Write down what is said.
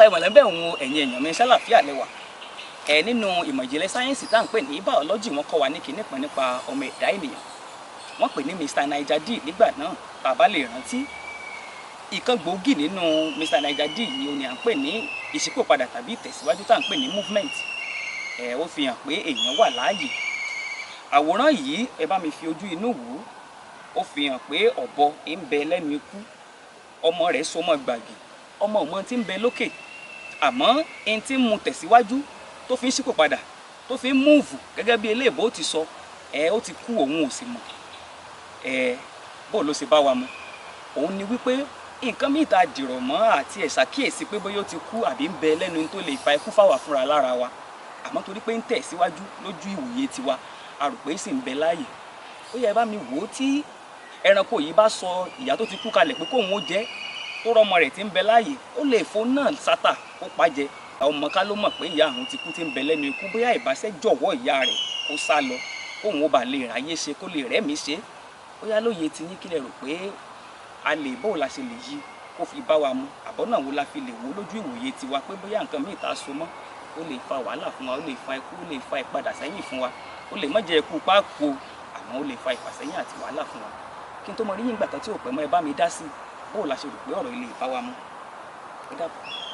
ìmọ̀lẹ́bẹ̀ òun ẹ̀yin èèyàn mi ṣàlàfíà lẹ́wà nínú ìmọ̀ ìjìnlẹ̀ sáyẹ́ǹsì tá à ń pè ní biology wọ́n kọ́ wa ní kinní kan nípa ọmọ ẹ̀dá ènìyàn wọ́n pè ní Mr. NIGER D nígbà náà bàbá lè rántí ìkan gbòógì nínú Mr. NIGER D yìí ni à ń pè ní ìṣípòpadà tàbí ìtẹ̀síwájú tá à ń pè ní movement ó fi hàn pé èèyàn wà láàyè àwòrán yìí ẹ bá mi fi ojú inú wò ó fi hàn pé ọ̀bọ ń bẹ lẹ́nu ikú ọmọ rẹ̀ so mọ́ gbàgì ọmọ òun tí ń bẹ lókè àmọ́ ẹni tí ń mu tẹ̀síwájú tó fi ń ṣípò padà tó fi ń múùfù gẹ́gẹ́ bí eléèbó ti sọ ó ti kú òun ò sì mọ̀ bó ló ṣe bá wa mu òun ni wípé nǹkan míì tá a dìrọ̀ mọ́ àti ẹ̀ ṣàkíyèsí pé bóyá ó ti kú àbí ń bẹ lẹ́nu tó lè fa ikú fáwa fúnra lára wa àmọ́ torí pé ń tẹ̀síwájú lójú ìwòye tiwa a rò pé sì ń bẹ láàyè ó yẹ bá mi wò ó tí ẹranko yìí bá sọ ìyá tó ti kú kalẹ̀ pé kóun ó jẹ tó rọmọ rẹ̀ tí ń bẹ láàyè ó lè fo náà sátà kó pàjẹ́ àwọn ọmọ ká ló mọ̀ pé ìyá àwọn ti kú tí ń bẹ lẹ́nu ikú bóyá ìbáṣẹ́ jọ̀wọ́ ìyá rẹ̀ kó sá lọ kóun ó bà lè ráyé ṣe kó lè rẹ́mi ṣe bóyá lóye ti yín kílẹ̀ rò pé a lè bóun la ṣe lè yí kó fi bá wa mu àbọ̀ náà wo la fi lè wo lójú ìwòye tiwa pé bóyá nǹkan míì tá a so mọ́ ó lè fa wàhálà fún wa ó lè fa ikú ó lè fa ìpadà sẹ́yìn fún wa ó lè má jẹ́ ikú pákó àmọ́ ó lè fa ìfàsẹ́yìn àti wàhálà fún wa kí n tó mọ rí yín gbà kan tí ò pẹ́ mọ́ ẹ bá mi dá sí bóun la ṣe rò pé ọ̀rọ̀ ilé ìbá wa mu ẹ dàbọ̀.